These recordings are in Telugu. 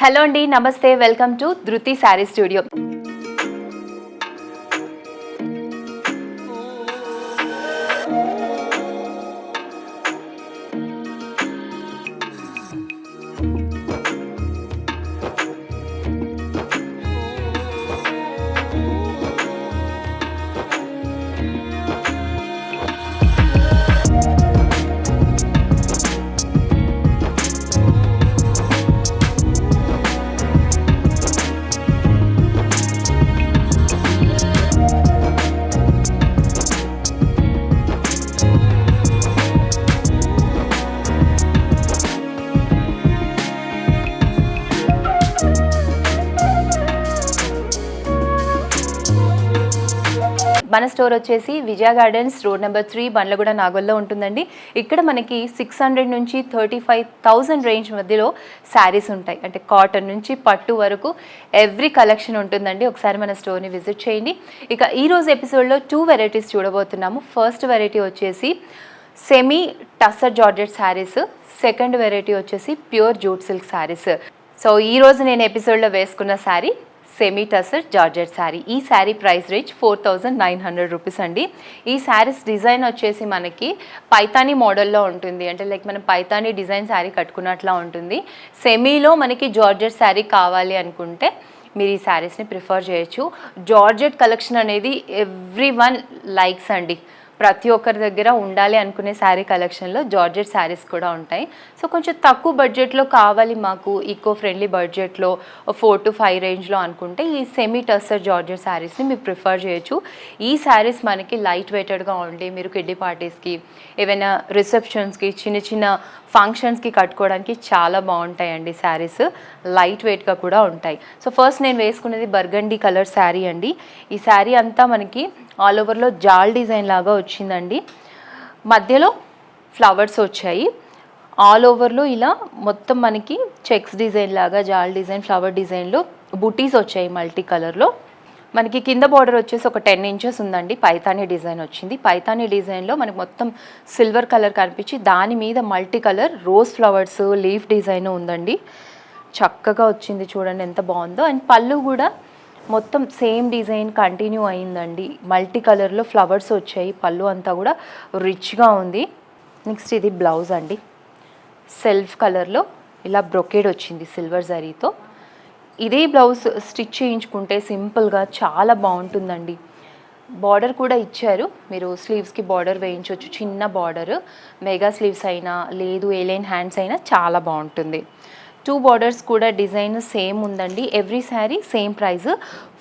హలో అండి, నమస్తే. వెల్కమ్ టు ధృతి శారీ స్టూడియో. మన స్టోర్ వచ్చేసి విజయ గార్డెన్స్, రోడ్ నెంబర్ 3, బండ్లగూడ, నాగోల్లో ఉంటుందండి. ఇక్కడ మనకి 600 నుంచి 35,000 రేంజ్ మధ్యలో శారీస్ ఉంటాయి. అంటే కాటన్ నుంచి పట్టు వరకు ఎవ్రీ కలెక్షన్ ఉంటుందండి. ఒకసారి మన స్టోర్ని విజిట్ చేయండి. ఇక ఈరోజు ఎపిసోడ్లో 2 వెరైటీస్ చూడబోతున్నాము. ఫస్ట్ వెరైటీ వచ్చేసి semi tussar georgette saris, second variety వచ్చేసి pure jute silk saris. So ఈరోజు నేను ఎపిసోడ్లో వేసుకున్న శారీ సెమీ టస్సర్ జార్జెట్ శారీ. ఈ శారీ ప్రైస్ రేంజ్ 4,900 రూపీస్ అండి. ఈ శారీస్ డిజైన్ వచ్చేసి మనకి పైతానీ మోడల్లో ఉంటుంది. అంటే లైక్ మనం పైతానీ డిజైన్ శారీ కట్టుకున్నట్లా ఉంటుంది. సెమీలో మనకి జార్జెట్ శారీ కావాలి అనుకుంటే మీరు ఈ శారీస్ని ప్రిఫర్ చేయొచ్చు. జార్జెట్ కలెక్షన్ అనేది ఎవ్రీ వన్ లైక్స్ అండి. ప్రతి ఒక్కరి దగ్గర ఉండాలి అనుకునే శారీ కలెక్షన్లో జార్జెట్ శారీస్ కూడా ఉంటాయి. సో కొంచెం తక్కువ బడ్జెట్లో కావాలి మాకు, ఈకో ఫ్రెండ్లీ బడ్జెట్లో 4 to 5 రేంజ్లో అనుకుంటే ఈ సెమీ టస్సర్ జార్జెట్ శారీస్ని మీరు ప్రిఫర్ చేయొచ్చు. ఈ శారీస్ మనకి లైట్ వెయిటెడ్గా ఉండి మీరు కిడ్డీ పార్టీస్కి, ఏవైనా రిసెప్షన్స్కి, చిన్న చిన్న ఫంక్షన్స్కి కట్టుకోవడానికి చాలా బాగుంటాయండి. శారీస్ లైట్ వెయిట్గా కూడా ఉంటాయి. సో ఫస్ట్ నేను వేసుకునేది బర్గండీ కలర్ శారీ అండి. ఈ శారీ అంతా మనకి ఆల్ ఓవర్లో జాల్ డిజైన్ లాగా వచ్చిందండి. మధ్యలో ఫ్లవర్స్ వచ్చాయి. ఆల్ ఓవర్లో ఇలా మొత్తం మనకి చెక్స్ డిజైన్ లాగా జాల్ డిజైన్, ఫ్లవర్ డిజైన్లో బుటీస్ వచ్చాయి మల్టీ కలర్లో. మనకి కింద బార్డర్ వచ్చేసి ఒక 10 inches ఉందండి. పైతానీ డిజైన్ వచ్చింది. పైతానీ డిజైన్లో మనకి మొత్తం సిల్వర్ కలర్ కనిపించి దాని మీద multi colour rose flowers, leaf design ఉందండి. చక్కగా వచ్చింది, చూడండి ఎంత బాగుందో. అండ్ పళ్ళు కూడా మొత్తం సేమ్ డిజైన్ కంటిన్యూ అయిందండి. మల్టీ కలర్లో ఫ్లవర్స్ వచ్చాయి. పళ్ళు అంతా కూడా రిచ్గా ఉంది. నెక్స్ట్ ఇది బ్లౌజ్ అండి. సెల్ఫ్ కలర్లో ఇలా బ్రొకేడ్ వచ్చింది సిల్వర్ జరీతో. ఇదే బ్లౌజ్ స్టిచ్ చేయించుకుంటే సింపుల్గా చాలా బాగుంటుందండి. బార్డర్ కూడా ఇచ్చారు, మీరు స్లీవ్స్కి బార్డర్ వేయించవచ్చు. చిన్న బార్డర్, మెగా స్లీవ్స్ అయినా లేదు ఏలైన్ హ్యాండ్స్ అయినా చాలా బాగుంటుంది. 2 బార్డర్స్ కూడా డిజైన్ సేమ్ ఉందండి. Every sari same price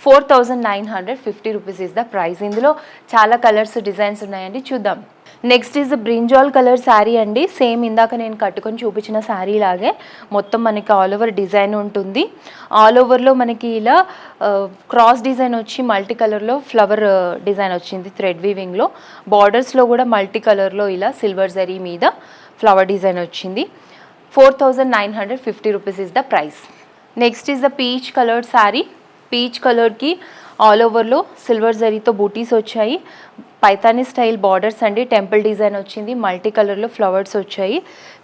4,950 rupees is the price. ఇందులో చాలా కలర్స్, డిజైన్స్ ఉన్నాయండి, చూద్దాం. Next is brinjal colour sari అండి. సేమ్ ఇందాక నేను కట్టుకొని చూపించిన శారీ లాగే మొత్తం మనకి ఆల్ ఓవర్ డిజైన్ ఉంటుంది. ఆల్ ఓవర్లో మనకి ఇలా క్రాస్ డిజైన్ వచ్చి మల్టీ కలర్లో ఫ్లవర్ డిజైన్ వచ్చింది థ్రెడ్ వీవింగ్లో. బార్డర్స్లో కూడా మల్టీ కలర్లో ఇలా సిల్వర్ జరీ మీద ఫ్లవర్ డిజైన్ వచ్చింది. 4,950 rupees is the price. Next is the peach coloured sari. Peach కలర్కి ఆల్ ఓవర్లో సిల్వర్ జరీతో బూటీస్ వచ్చాయి. పైతానీ స్టైల్ బార్డర్స్ అండి. టెంపుల్ డిజైన్ వచ్చింది. మల్టీ కలర్లో ఫ్లవర్స్ వచ్చాయి.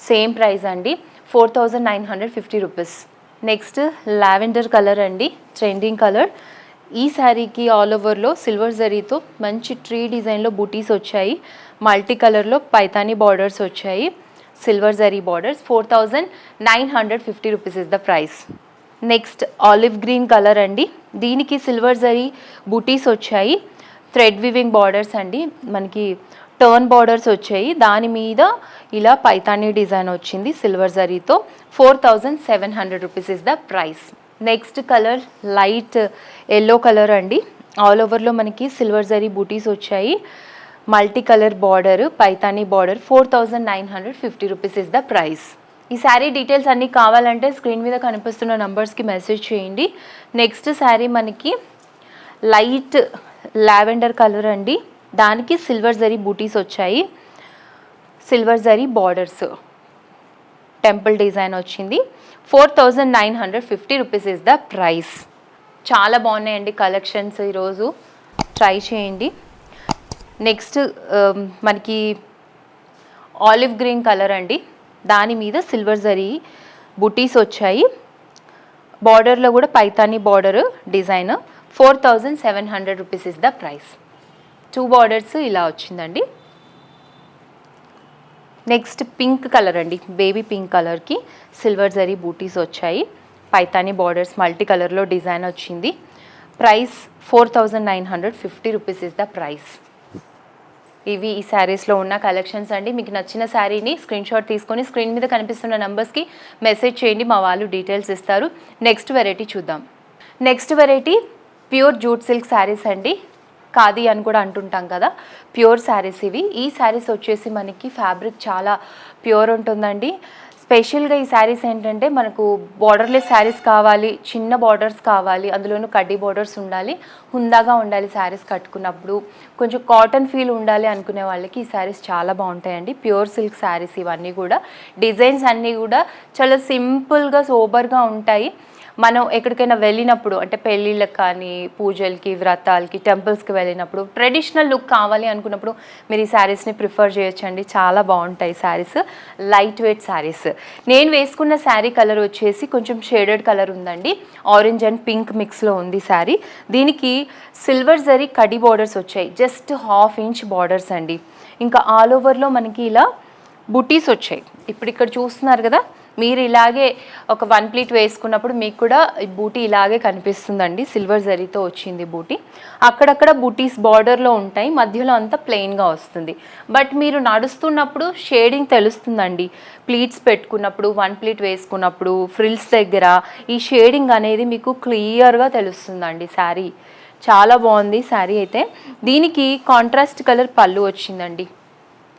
సేమ్ ప్రైస్ అండి, 4,950 రూపీస్. నెక్స్ట్ లావెండర్ కలర్ అండి, ట్రెండింగ్ కలర్. ఈ శారీకి ఆల్ ఓవర్లో సిల్వర్ జరీతో మంచి ట్రీ డిజైన్లో బూటీస్ వచ్చాయి. మల్టీ కలర్లో పైతానీ బార్డర్స్ వచ్చాయి, silver zari borders. 4,950 rupees is the price. Next olive green colour అండి. దీనికి సిల్వర్ జరీ బూటీస్ వచ్చాయి. థ్రెడ్ వివింగ్ బార్డర్స్ అండి. మనకి టర్న్ బార్డర్స్ వచ్చాయి. దాని మీద ఇలా పైతానీ డిజైన్ వచ్చింది సిల్వర్ జరీతో. 4,700 rupees is the price. Next colour light yellow colour అండి. ఆల్ ఓవర్లో మనకి సిల్వర్ జరీ బూటీస్ వచ్చాయి. Multi colour border, Paithani border. 4,950 rupees is the price. ఈ శారీ డీటెయిల్స్ అన్నీ కావాలంటే స్క్రీన్ మీద కనిపిస్తున్న నంబర్స్కి మెసేజ్ చేయండి. నెక్స్ట్ శారీ మనకి లైట్ లావెండర్ కలర్ అండి. దానికి సిల్వర్ జరీ బూటీస్ వచ్చాయి. Silver zari borders, temple design వచ్చింది. 4,950 రూపీస్ ఇస్ ద ప్రైస్. చాలా బాగున్నాయండి కలెక్షన్స్, ఈరోజు ట్రై చేయండి. నెక్స్ట్ మనకి ఆలివ్ గ్రీన్ కలర్ అండి. దాని మీద సిల్వర్ జరీ బుటీస్ వచ్చాయి. బార్డర్లో కూడా Paithani border design 4700 rupees is the price. 2 borders ఇలా వచ్చిందండి. నెక్స్ట్ పింక్ కలర్ అండి, బేబీ పింక్ కలర్కి సిల్వర్ జరీ బూటీస్ వచ్చాయి. పైతానీ బార్డర్స్ మల్టీ కలర్లో డిజైన్ వచ్చింది. Price 4950 rupees is the price. ఇవి ఈ శారీస్లో ఉన్న కలెక్షన్స్ అండి. మీకు నచ్చిన శారీని స్క్రీన్ షాట్ తీసుకొని స్క్రీన్ మీద కనిపిస్తున్న నెంబర్స్కి మెసేజ్ చేయండి, మా వాళ్ళు డీటెయిల్స్ ఇస్తారు. నెక్స్ట్ వెరైటీ చూద్దాం. Next variety pure jute silk saris అండి. ఖాదీ అని కూడా అంటుంటాం కదా, ప్యూర్ శారీస్ ఇవి. ఈ శారీస్ వచ్చేసి మనకి ఫ్యాబ్రిక్ చాలా ప్యూర్ ఉంటుందండి. స్పెషల్గా ఈ శారీస్ ఏంటంటే మనకు బార్డర్లెస్ శారీస్ కావాలి, చిన్న బార్డర్స్ కావాలి, అందులోనూ కడ్డీ బార్డర్స్ ఉండాలి, హుందాగా ఉండాలి శారీస్ కట్టుకున్నప్పుడు, కొంచెం కాటన్ ఫీల్ ఉండాలి అనుకునే వాళ్ళకి ఈ శారీస్ చాలా బాగుంటాయండి. ప్యూర్ సిల్క్ శారీస్ ఇవన్నీ కూడా. డిజైన్స్ అన్నీ కూడా చాలా సింపుల్గా సోబర్గా ఉంటాయి. మనం ఎక్కడికైనా వెళ్ళినప్పుడు అంటే పెళ్ళిళ్ళకి కానీ, పూజలకి, వ్రతాలకి, టెంపుల్స్కి వెళ్ళినప్పుడు ట్రెడిషనల్ లుక్ కావాలి అనుకున్నప్పుడు మీరు ఈ శారీస్ని ప్రిఫర్ చేయొచ్చండి. చాలా బాగుంటాయి శారీస్, లైట్ వెయిట్ శారీస్. నేను వేసుకున్న శారీ కలర్ వచ్చేసి కొంచెం షేడెడ్ కలర్ ఉందండి, ఆరెంజ్ అండ్ పింక్ మిక్స్లో ఉంది శారీ. దీనికి సిల్వర్ జరీ కడి బార్డర్స్ వచ్చాయి, జస్ట్ 1/2 ఇంచ్ బార్డర్స్ అండి. ఇంకా ఆల్ ఓవర్లో మనకి ఇలా బుటీస్ వచ్చాయి. ఇప్పుడు ఇక్కడ చూస్తున్నారు కదా, మీరు ఇలాగే ఒక 1 ప్లీట్ వేసుకున్నప్పుడు మీకు కూడా బూటీ ఇలాగే కనిపిస్తుందండి. సిల్వర్ జరీతో వచ్చింది బూటీ. అక్కడక్కడ బూటీస్ బార్డర్లో ఉంటాయి, మధ్యలో అంతా ప్లెయిన్గా వస్తుంది. బట్ మీరు నడుస్తున్నప్పుడు షేడింగ్ తెలుస్తుందండి. ప్లీట్స్ పెట్టుకున్నప్పుడు, 1 ప్లీట్ వేసుకున్నప్పుడు, ఫ్రిల్స్ దగ్గర ఈ షేడింగ్ అనేది మీకు క్లియర్గా తెలుస్తుందండి. శారీ చాలా బాగుంది శారీ అయితే. దీనికి కాంట్రాస్ట్ కలర్ పళ్ళు వచ్చిందండి.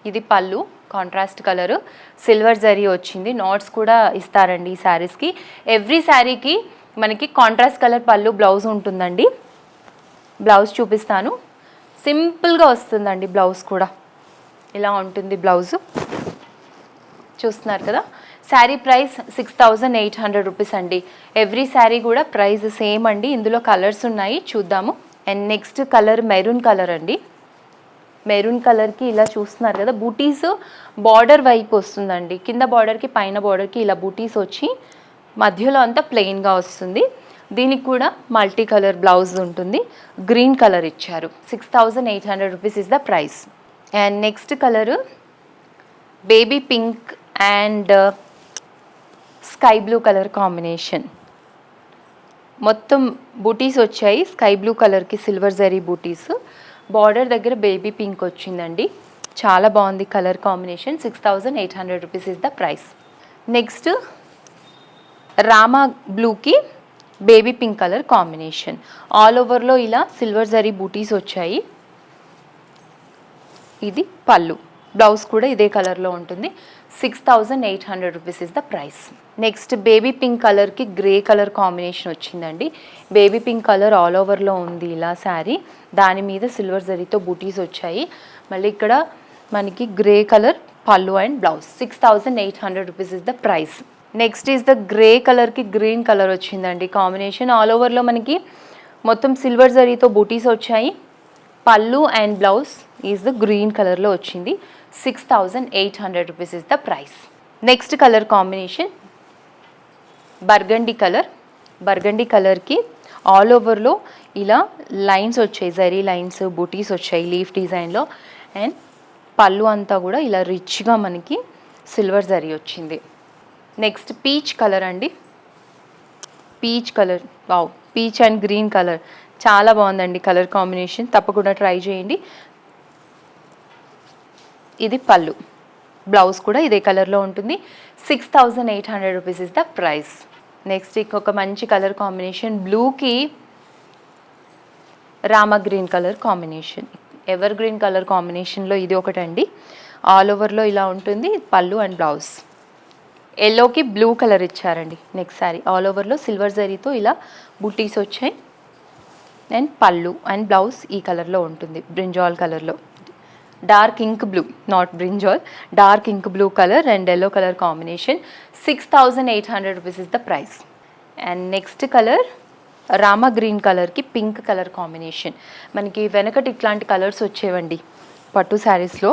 ఇది పళ్ళు, కాంట్రాస్ట్ కలరు, సిల్వర్ జరీ వచ్చింది. నాట్స్ కూడా ఇస్తారండి ఈ శారీస్కి. ఎవ్రీ శారీకి మనకి కాంట్రాస్ట్ కలర్ పళ్ళు, బ్లౌజ్ ఉంటుందండి. బ్లౌజ్ చూపిస్తాను. సింపుల్గా వస్తుందండి బ్లౌజ్ కూడా, ఇలా ఉంటుంది బ్లౌజు. చూస్తున్నారు కదా. శారీ ప్రైస్ 6800 రూపీస్ అండి. ఎవ్రీ శారీ కూడా ప్రైస్ సేమ్ అండి. ఇందులో కలర్స్ ఉన్నాయి, చూద్దాము. And next colour maroon colour అండి. మెరూన్ కలర్కి ఇలా చూస్తున్నారు కదా, బూటీస్ బార్డర్ వైపు వస్తుందండి. కింద బార్డర్కి పైన బార్డర్కి ఇలా బూటీస్ వచ్చి మధ్యలో అంతా ప్లెయిన్గా వస్తుంది. దీనికి కూడా మల్టీ కలర్ బ్లౌజ్ ఉంటుంది. గ్రీన్ కలర్ ఇచ్చారు. 6800 rupees is the price. And next colour baby pink and sky blue colour combination. మొత్తం బూటీస్ వచ్చాయి. స్కై బ్లూ కలర్కి సిల్వర్ జరీ బూటీస్, బార్డర్ దగ్గర బేబీ పింక్ వచ్చిందండి. చాలా బాగుంది colour combination. 6800 rupees is the price. Next Rama బ్లూకి baby pink colour combination. All ఓవర్లో ఇలా సిల్వర్ జరీ బూటీస్ వచ్చాయి. ఇది పళ్ళు, బ్లౌజ్ కూడా ఇదే కలర్లో ఉంటుంది. 6800 rupees is the price. Next baby pink కలర్కి గ్రే కలర్ కాంబినేషన్ వచ్చిందండి. బేబీ పింక్ కలర్ ఆల్ ఓవర్లో ఉంది ఇలా శారీ. దాని మీద సిల్వర్ జరీతో బూటీస్ వచ్చాయి. మళ్ళీ ఇక్కడ మనకి గ్రే కలర్ పళ్ళు and blouse. 6800 rupees is the price. Next is the grey కలర్కి గ్రీన్ కలర్ వచ్చిందండి కాంబినేషన్. ఆల్ ఓవర్లో మనకి మొత్తం సిల్వర్ జరీతో బూటీస్ వచ్చాయి. పళ్ళు and blouse is the green కలర్లో వచ్చింది. 6800 rupees is the price. Next colour combination burgundy colour. Burgundy కలర్కి ఆల్ ఓవర్లో ఇలా లైన్స్ వచ్చాయి, జరీ లైన్స్, బూటీస్ వచ్చాయి లీఫ్ డిజైన్లో. అండ్ పళ్ళు అంతా కూడా ఇలా రిచ్గా మనకి సిల్వర్ జరీ వచ్చింది. నెక్స్ట్ పీచ్ కలర్ అండి. Peach colour, wow, peach and green colour చాలా బాగుందండి కలర్ కాంబినేషన్. తప్పకుండా ట్రై చేయండి. ఇది పళ్ళు, బ్లౌజ్ కూడా ఇదే కలర్లో ఉంటుంది. 6800 rupees is the price. Next ఇంకొక మంచి కలర్ కాంబినేషన్ బ్లూకి Rama green colour combination. Ever green colour కాంబినేషన్లో ఇది ఒకటండి. ఆల్ ఓవర్లో ఇలా ఉంటుంది పళ్ళు అండ్ బ్లౌజ్. ఎల్లోకి బ్లూ కలర్ ఇచ్చారండి. నెక్స్ట్ శారీ ఆల్ ఓవర్లో సిల్వర్ జరీతో ఇలా బుటీస్ వచ్చాయి. అండ్ పళ్ళు అండ్ బ్లౌజ్ ఈ కలర్లో ఉంటుంది, బ్రింజాల్ కలర్లో. Dark ink blue, not brinjal, dark ink blue colour and yellow colour combination. 6800 rupees is the price. And next colour Rama green కలర్కి పింక్ కలర్ కాంబినేషన్. మనకి వెనకటి ఇట్లాంటి కలర్స్ వచ్చేవండి పట్టు శారీస్లో.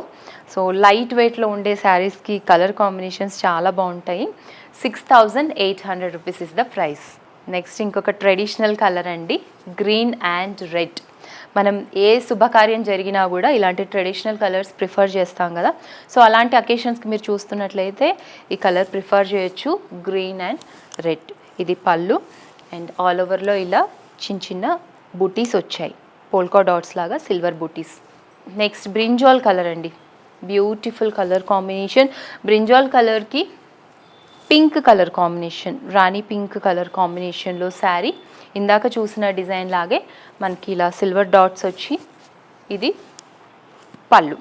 సో లైట్ వెయిట్లో ఉండే శారీస్కి కలర్ కాంబినేషన్స్ చాలా బాగుంటాయి. 6800 rupees is the price. Next ఇంకొక ట్రెడిషనల్ కలర్ అండి, గ్రీన్ అండ్ రెడ్. మనం ఏ శుభకార్యం జరిగినా కూడా ఇలాంటి ట్రెడిషనల్ కలర్స్ ప్రిఫర్ చేస్తాం కదా, సో అలాంటి అకేషన్స్కి మీరు చూస్తున్నట్లయితే ఈ కలర్ ప్రిఫర్ చేయొచ్చు, గ్రీన్ అండ్ రెడ్. ఇది పళ్ళు అండ్ ఆల్ ఓవర్లో ఇలా చిన్న చిన్న బూటీస్ వచ్చాయి, పోల్కా డాట్స్ లాగా సిల్వర్ బూటీస్. నెక్స్ట్ బ్రింజాల్ కలర్ అండి, బ్యూటిఫుల్ కలర్ కాంబినేషన్. బ్రింజాల్ కలర్కి పింక్ కలర్ కాంబినేషన్, రాణి పింక్ కలర్ కాంబినేషన్లో శారీ. ఇందాక చూసిన డిజైన్ లాగే మనకి ఇలా సిల్వర్ డాట్స్ వచ్చి ఇది పళ్ళు.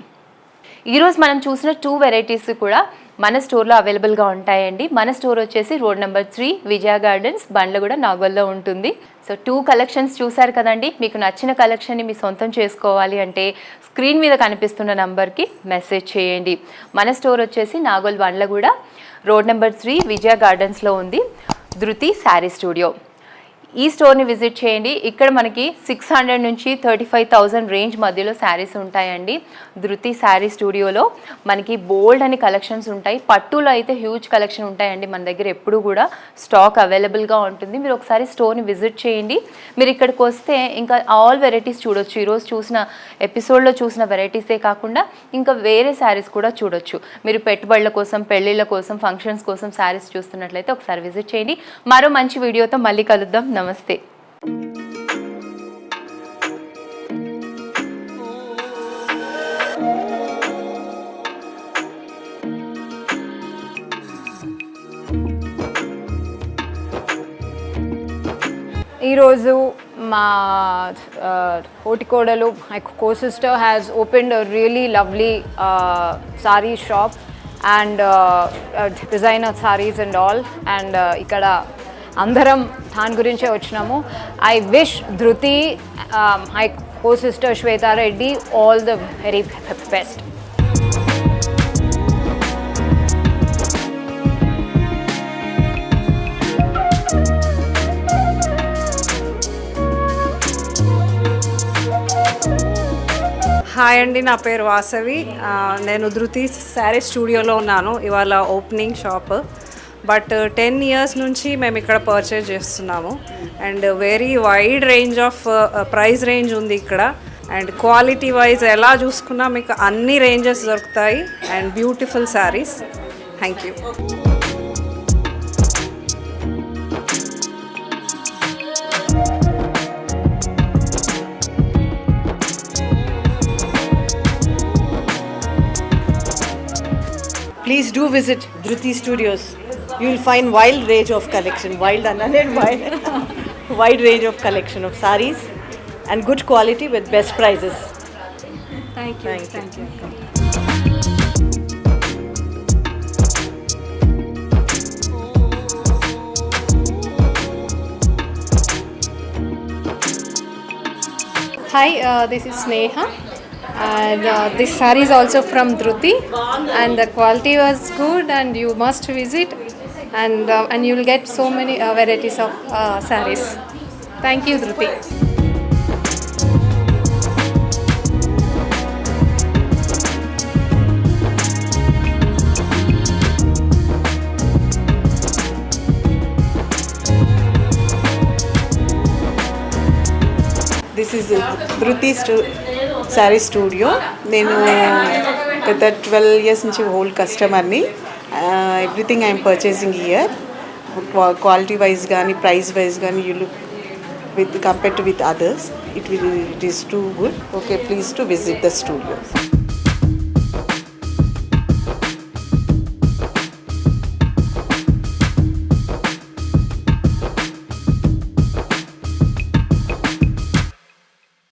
ఈరోజు మనం చూసిన 2 వెరైటీస్ కూడా మన స్టోర్లో అవైలబుల్గా ఉంటాయండి. మన స్టోర్ వచ్చేసి రోడ్ నెంబర్ 3 విజయ గార్డెన్స్, బండ్లగూడ, నాగోల్లో ఉంటుంది. సో 2 కలెక్షన్స్ చూసారు కదండి. మీకు నచ్చిన కలెక్షన్ని మీ సొంతం చేసుకోవాలి అంటే స్క్రీన్ మీద కనిపిస్తున్న నంబర్కి మెసేజ్ చేయండి. మన స్టోర్ వచ్చేసి నాగోల్, బండ్లగూడ, రోడ్ నెంబర్ 3 విజయ గార్డెన్స్లో ఉంది, ధృతి శారీ స్టూడియో. ఈ స్టోర్ని విజిట్ చేయండి. ఇక్కడ మనకి 600 నుంచి 35,000 రేంజ్ మధ్యలో శారీస్ ఉంటాయండి. ధృతి శారీ స్టూడియోలో మనకి బోల్డ్ అని కలెక్షన్స్ ఉంటాయి. పట్టులో అయితే హ్యూజ్ కలెక్షన్ ఉంటాయండి. మన దగ్గర ఎప్పుడు కూడా స్టాక్ అవైలబుల్గా ఉంటుంది. మీరు ఒకసారి స్టోర్ని విజిట్ చేయండి. మీరు ఇక్కడికి వస్తే ఇంకా ఆల్ వెరైటీస్ చూడొచ్చు. ఈరోజు చూసిన ఎపిసోడ్లో చూసిన వెరైటీసే కాకుండా ఇంకా వేరే శారీస్ కూడా చూడొచ్చు. మీరు పెట్టుబడుల కోసం, పెళ్ళిళ్ళ కోసం, ఫంక్షన్స్ కోసం శారీస్ చూస్తున్నట్లయితే ఒకసారి విజిట్ చేయండి. మరో మంచి వీడియోతో మళ్ళీ కలుద్దాం. నమస్తే. ఈరోజు మా ఓటికోడలు, my co sister has opened a really lovely sari shop and designer saris and all. And ఇక్కడ అందరం దాని గురించే వచ్చినాము. I wish Dhruti, my co sister Shweta Reddy all the very best. Hi అండి, నా పేరు వాసవి. నేను ధృతి శారీ స్టూడియోలో ఉన్నాను. ఇవాళ ఓపెనింగ్ షాప్. బట్ 10 years నుంచి మేము ఇక్కడ పర్చేజ్ చేస్తున్నాము. And very wide range of price range ఉంది ఇక్కడ. అండ్ క్వాలిటీ వైజ్ ఎలా చూసుకున్నా మీకు అన్ని రేంజెస్ దొరుకుతాయి. And beautiful saris. Thank you. Please do visit Dhruti Studios. You will find wild range of collection, wild and wild, wide range of collection of sarees and good quality with best prices. Thank you. Thank you. Hi, this is Sneha. And this saree is also from Dhruti, and the quality was good, and you must visit, and you will get so many varieties of sarees. Thank you, Dhruti. This is Dhruti sari studio. నేను గత 12 years నుంచి ఓల్డ్ కస్టమర్ని. Everything I'm purchasing here. Quality wise కానీ, ప్రైస్ వైజ్ కానీ, you look with compared to with others, it is too good. Okay, please to visit the studio.